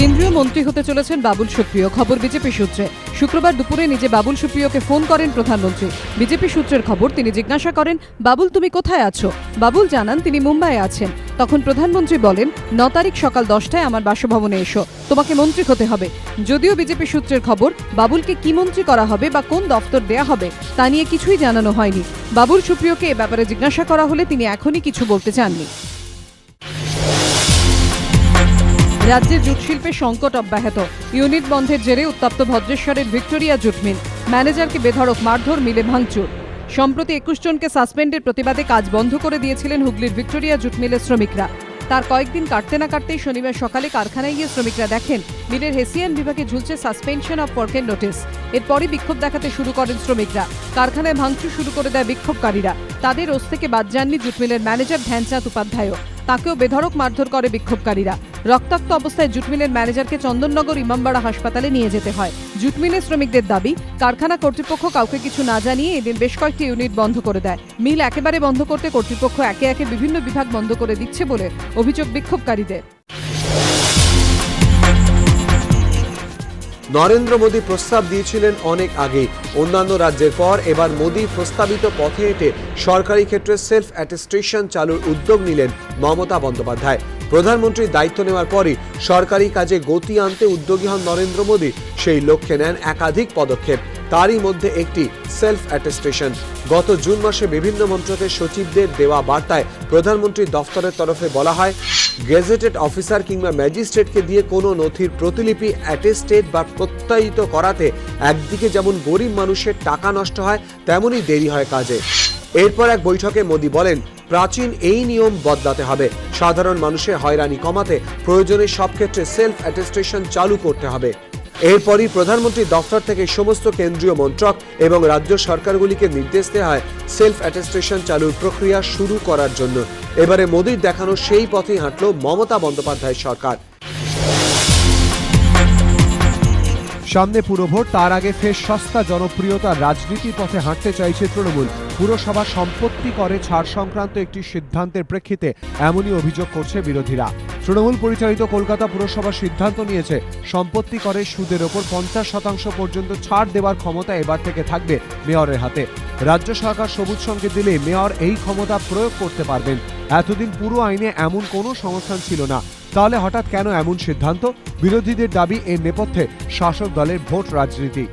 কেন্দ্রীয় মন্ত্রী হতে চলেছেন বাবুল সুপ্রিয়। খবর বিজেপি সূত্রে। শুক্রবার দুপুরে নিজে বাবুল সুপ্রিয়কে ফোন করেন প্রধানমন্ত্রী। বিজেপি সূত্রের খবর, তিনি জিজ্ঞাসা করেন, বাবুল তুমি কোথায় আছো? বাবুল জানান তিনি মুম্বাইয়ে আছেন। তখন প্রধানমন্ত্রী বলেন, 9 তারিখ সকাল 10টায় আমার বাসভবনে এসো, তোমাকে মন্ত্রী হতে হবে। যদিও বিজেপি সূত্রের খবর, বাবুলকে কি মন্ত্রী করা হবে বা কোন দফতর দেয়া হবে তা নিয়ে কিছুই জানানো হয়নি। বাবুল সুপ্রিয়কে এ ব্যাপারে জিজ্ঞাসা করা হলে তিনি এখনই কিছু বলতে চাননি। রাজ্যের জুট শিল্পে সংকট অব্যাহত। ইউনিট বন্ধের জেরে উত্তপ্ত ভদ্রেশ্বরের ভিক্টোরিয়া জুট মিল। ম্যানেজারকে বেধড়ক মারধর, মিলে ভাঙচুর। সম্প্রতি 21 জনকে সাসপেন্ডের প্রতিবাদে কাজ বন্ধ করে দিয়েছিলেন হুগলির ভিক্টোরিয়া জুট মিলের শ্রমিকরা। তার কয়েকদিন কাটতে না কাটতেই শনিবার সকালে কারখানায় গিয়ে শ্রমিকরা দেখেন মিলের হেসিয়ান বিভাগে ঝুলছে সাসপেনশন অফ ওয়ার্কের নোটিশ। এরপরই বিক্ষোভ দেখাতে শুরু করেন শ্রমিকরা। কারখানায় ভাঙচুর শুরু করে দেয় বিক্ষোভকারীরা। তাদের ওস থেকে বাদ যাননি জুট মিলের ম্যানেজার ধ্যানচাঁদ উপাধ্যায়ও। তাকেও বেধড়ক মারধর করে বিক্ষোভকারীরা। রক্তাক্ত অবস্থায় জুট মিলের ম্যানেজারকে চন্দননগর ইমামবাড়া হাসপাতালে নিয়ে যেতে হয়। জুট মিলের শ্রমিকদের দাবি, কারখানা কর্তৃপক্ষ কাউকে কিছু না জানিয়ে এদিন বেশ কয়েকটি ইউনিট বন্ধ করে দেয়। মিল একেবারে বন্ধ করতে কর্তৃপক্ষ একে একে বিভিন্ন বিভাগ বন্ধ করে দিচ্ছে বলে অভিযোগ বিক্ষোভকারীদের। নরেন্দ্র মোদী প্রস্তাব দিয়েছিলেন অনেক আগেই। অন্যান্য রাজ্যের পর এবার মোদী প্রস্তাবিত পথে হেঁটে সরকারি ক্ষেত্রে সেলফ অ্যাটেস্টেশন চালুর উদ্যোগ নিলেন মমতা বন্দ্যোপাধ্যায়। প্রধানমন্ত্রীর দায়িত্ব নেওয়ার পরই সরকারি কাজে গতি আনতে উদ্যোগী হন নরেন্দ্র মোদী। সেই লক্ষ্যে নেন একাধিক পদক্ষেপ। তারই মধ্যে একটি সেলফ অ্যাটেস্টেশন। গত জুন মাসে বিভিন্ন মন্ত্রকের সচিবদের দেওয়া বার্তায় প্রধানমন্ত্রীর দফতরের তরফে বলা হয়, গেজেটেড অফিসার কিংবা ম্যাজিস্ট্রেটকে দিয়ে কোনো নথির প্রতিলিপি অ্যাটেস্টেড বা প্রত্যয়িত করাতে একদিকে যেমন গরিব মানুষের টাকা নষ্ট হয়, তেমনই দেরি হয় কাজে। এরপর এক বৈঠকে মোদী বলেন, প্রাচীন এই নিয়ম বদলাতে হবে। সাধারণ মানুষের হয়রানি কমাতে প্রয়োজনে সব ক্ষেত্রে সেলফ অ্যাটেস্টেশন চালু করতে হবে। এরপরই প্রধানমন্ত্রীর দফতর থেকে সমস্ত কেন্দ্রীয় মন্ত্রক এবং রাজ্য সরকারগুলিকে নির্দেশ দেওয়া হয় সেলফ অ্যাটেস্টেশন চালুর প্রক্রিয়া শুরু করার জন্য। এবারে মোদীর দেখানো সেই পথেই হাঁটল মমতা বন্দ্যোপাধ্যায়ের সরকার। সামনে পুরভোট, তার আগে ফের সস্তা জনপ্রিয়তার রাজনীতির পথে হাঁটতে চাইছে তৃণমূল। পুরসভা সম্পত্তি করে ছাড় সংক্রান্ত একটি সিদ্ধান্তের প্রেক্ষিতে এমনই অভিযোগ করছে বিরোধীরা। তৃণমূল পরিচালিত কলকাতা পুরসভা সিদ্ধান্ত নিয়েছে, সম্পত্তি করে সুদের ওপর 50% পর্যন্ত ছাড় দেওয়ার ক্ষমতা এবার থেকে থাকবে মেয়রের হাতে। রাজ্য সরকার সবুজ সংকেত দিলে মেয়র এই ক্ষমতা প্রয়োগ করতে পারবেন। এতদিন পুরো আইনে এমন কোনো সংস্থান ছিল না, তাহলে হঠাৎ কেন এমন সিদ্ধান্ত? বিরোধীদের দাবি, এর নেপথ্যে শাসক দলের ভোট রাজনীতি।